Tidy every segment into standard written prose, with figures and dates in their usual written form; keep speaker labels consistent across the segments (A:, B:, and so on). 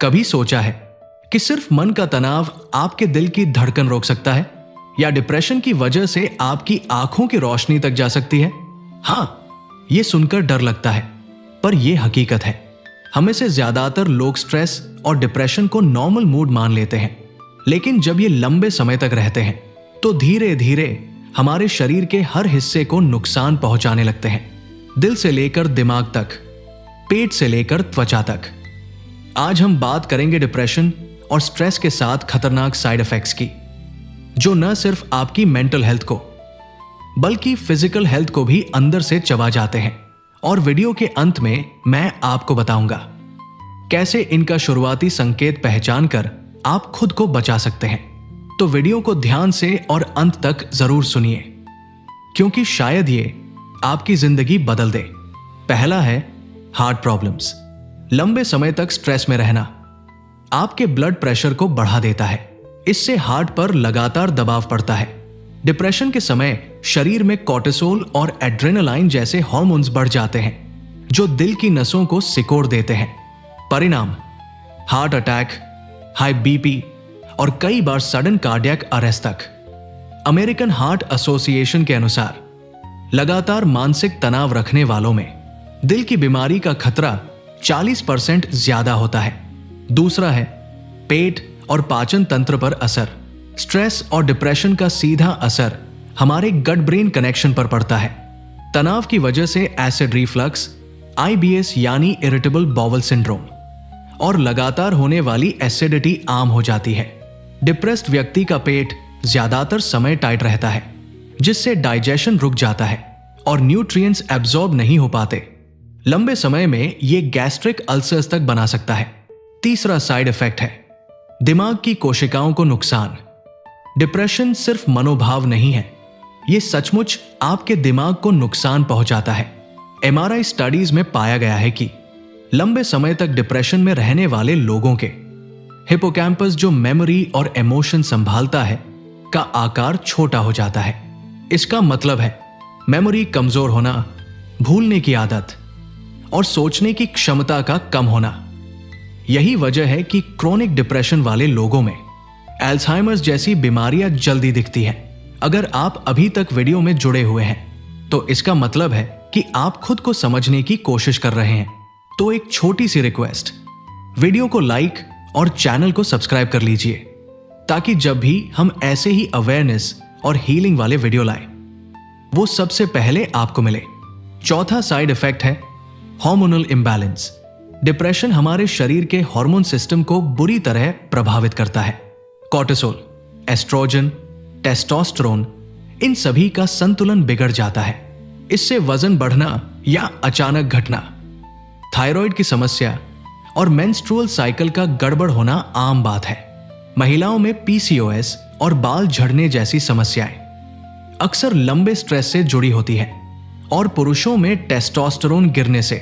A: कभी सोचा है कि सिर्फ मन का तनाव आपके दिल की धड़कन रोक सकता है, या डिप्रेशन की वजह से आपकी आंखों की रोशनी तक जा सकती है? हाँ, ये सुनकर डर लगता है, पर यह हकीकत है। हमें से ज्यादातर लोग स्ट्रेस और डिप्रेशन को नॉर्मल मूड मान लेते हैं, लेकिन जब ये लंबे समय तक रहते हैं तो धीरे धीरे हमारे शरीर के हर हिस्से को नुकसान पहुंचाने लगते हैं, दिल से लेकर दिमाग तक, पेट से लेकर त्वचा तक। आज हम बात करेंगे डिप्रेशन और स्ट्रेस के साथ खतरनाक साइड इफेक्ट्स की, जो न सिर्फ आपकी मेंटल हेल्थ को बल्कि फिजिकल हेल्थ को भी अंदर से चबा जाते हैं। और वीडियो के अंत में मैं आपको बताऊंगा कैसे इनका शुरुआती संकेत पहचान कर आप खुद को बचा सकते हैं। तो वीडियो को ध्यान से और अंत तक जरूर सुनिए, क्योंकि शायद ये आपकी जिंदगी बदल दे। पहला है हार्ट प्रॉब्लम्स। लंबे समय तक स्ट्रेस में रहना आपके ब्लड प्रेशर को बढ़ा देता है। इससे हार्ट पर लगातार दबाव पड़ता है। डिप्रेशन के समय शरीर में कॉर्टिसोल और एड्रेनालाइन जैसे हार्मोन्स बढ़ जाते हैं, जो दिल की नसों को सिकोड़ देते हैं। परिणाम हार्ट अटैक, हाई बीपी और कई बार सडन कार्डियक अरेस्ट तक। अमेरिकन हार्ट एसोसिएशन के अनुसार लगातार मानसिक तनाव रखने वालों में दिल की बीमारी का खतरा 40% ज्यादा होता है। दूसरा है पेट और पाचन तंत्र पर असर। स्ट्रेस और डिप्रेशन का सीधा असर हमारे गट ब्रेन कनेक्शन पर पड़ता है। तनाव की वजह से एसिड रिफ्लक्स, IBS यानी इरिटेबल बाउल सिंड्रोम और लगातार होने एली एसिडिटी आम हो जाती है। डिप्रेस्ड व्यक्ति का पेट ज्यादातर समय टाइट रहता है, जिससे डाइजेशन रुक जाता है और न्यूट्रिएंट्स एब्जॉर्ब नहीं हो पाते। लंबे समय में यह गैस्ट्रिक अल्सर्स तक बना सकता है। तीसरा साइड इफेक्ट है दिमाग की कोशिकाओं को नुकसान। डिप्रेशन सिर्फ मनोभाव नहीं है, यह सचमुच आपके दिमाग को नुकसान पहुंचाता है। MRI स्टडीज में पाया गया है कि लंबे समय तक डिप्रेशन में रहने वाले लोगों के हिपोकैम्पस, जो मेमोरी और इमोशन संभालता है, का आकार छोटा हो जाता है। इसका मतलब है मेमोरी कमजोर होना, भूलने की आदत और सोचने की क्षमता का कम होना। यही वजह है कि क्रोनिक डिप्रेशन वाले लोगों में अल्जाइमर्स जैसी बीमारियां जल्दी दिखती हैं। अगर आप अभी तक वीडियो में जुड़े हुए हैं, तो इसका मतलब है कि आप खुद को समझने की कोशिश कर रहे हैं। तो एक छोटी सी रिक्वेस्ट, वीडियो को लाइक और चैनल को सब्सक्राइब कर लीजिए, ताकि जब भी हम ऐसे ही अवेयरनेस और हीलिंग वाले वीडियो लाएं, वो सबसे पहले आपको मिले। चौथा साइड इफेक्ट है हार्मोनल इंबैलेंस। डिप्रेशन हमारे शरीर के हार्मोन सिस्टम को बुरी तरह प्रभावित करता है। कॉर्टिसोल, एस्ट्रोजन, टेस्टोस्टेरोन, इन सभी का संतुलन बिगड़ जाता है। इससे वजन बढ़ना या अचानक घटना, थायराइड की समस्या और मेंस्ट्रुअल साइकिल का गड़बड़ होना आम बात है। महिलाओं में PCOS और बाल झड़ने जैसी समस्याएं अक्सर लंबे स्ट्रेस से जुड़ी होती है, और पुरुषों में टेस्टोस्टेरोन गिरने से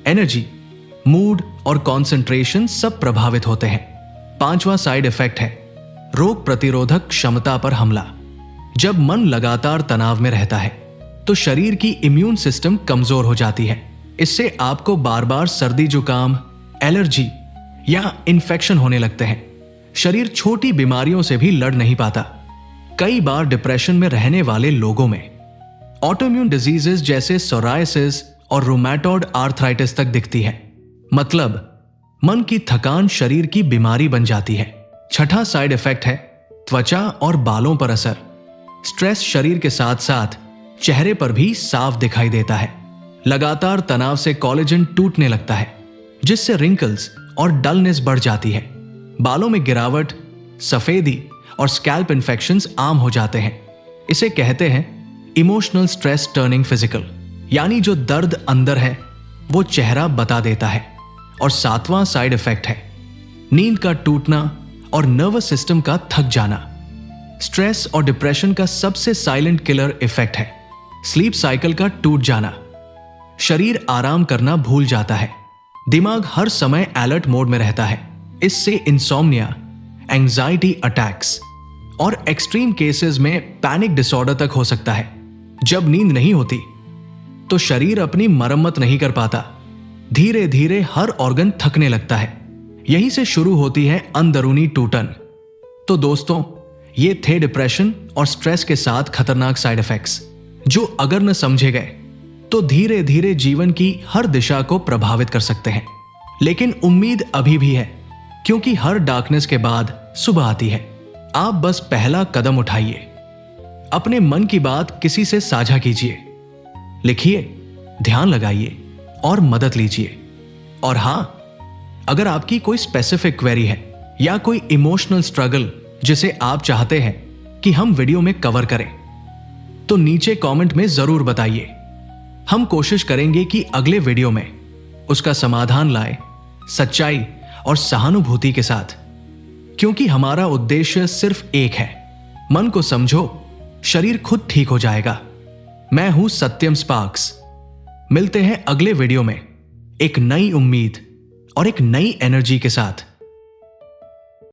A: एनर्जी, मूड और कंसंट्रेशन सब प्रभावित होते हैं। पांचवा साइड इफेक्ट है रोग प्रतिरोधक क्षमता पर हमला। जब मन लगातार तनाव में रहता है, तो शरीर की इम्यून सिस्टम कमजोर हो जाती है। इससे आपको बार बार सर्दी, जुकाम, एलर्जी या इन्फेक्शन होने लगते हैं। शरीर छोटी बीमारियों से भी लड़ नहीं पाता। कई बार डिप्रेशन में रहने वाले लोगों में ऑटोइम्यून डिजीजेस जैसे सोरायसिस और रूमेटॉइड आर्थराइटिस तक दिखती है। मतलब मन की थकान शरीर की बीमारी बन जाती है। छठा साइड इफेक्ट है त्वचा और बालों पर असर। स्ट्रेस शरीर के साथ साथ चेहरे पर भी साफ दिखाई देता है। लगातार तनाव से कोलेजन टूटने लगता है, जिससे रिंकल्स और डलनेस बढ़ जाती है। बालों में गिरावट, सफेदी और स्कैल्प इन्फेक्शंस आम हो जाते हैं। इसे कहते हैं इमोशनल स्ट्रेस टर्निंग फिजिकल, यानी जो दर्द अंदर है वो चेहरा बता देता है। और सातवां साइड इफेक्ट है नींद का टूटना और नर्वस सिस्टम का थक जाना। स्ट्रेस और डिप्रेशन का सबसे साइलेंट किलर इफेक्ट है स्लीप साइकिल का टूट जाना। शरीर आराम करना भूल जाता है, दिमाग हर समय अलर्ट मोड में रहता है। इससे इंसोम्निया, एंजाइटी अटैक्स और एक्सट्रीम केसेस में पैनिक डिसऑर्डर तक हो सकता है। जब नींद नहीं होती तो शरीर अपनी मरम्मत नहीं कर पाता, धीरे धीरे हर ऑर्गन थकने लगता है। यहीं से शुरू होती है अंदरूनी टूटन। तो दोस्तों, ये थे डिप्रेशन और स्ट्रेस के साथ खतरनाक साइड इफेक्ट्स, जो अगर न समझे गए तो धीरे धीरे जीवन की हर दिशा को प्रभावित कर सकते हैं। लेकिन उम्मीद अभी भी है, क्योंकि हर डार्कनेस के बाद सुबह आती है। आप बस पहला कदम उठाइए, अपने मन की बात किसी से साझा कीजिए, लिखिए, ध्यान लगाइए और मदद लीजिए। और हां, अगर आपकी कोई स्पेसिफिक क्वेरी है या कोई इमोशनल स्ट्रगल जिसे आप चाहते हैं कि हम वीडियो में कवर करें, तो नीचे कमेंट में जरूर बताइए। हम कोशिश करेंगे कि अगले वीडियो में उसका समाधान लाए, सच्चाई और सहानुभूति के साथ, क्योंकि हमारा उद्देश्य सिर्फ एक है, मन को समझो, शरीर खुद ठीक हो जाएगा। मैं हूं सत्यम स्पार्क्स। मिलते हैं अगले वीडियो में एक नई उम्मीद और एक नई एनर्जी के साथ।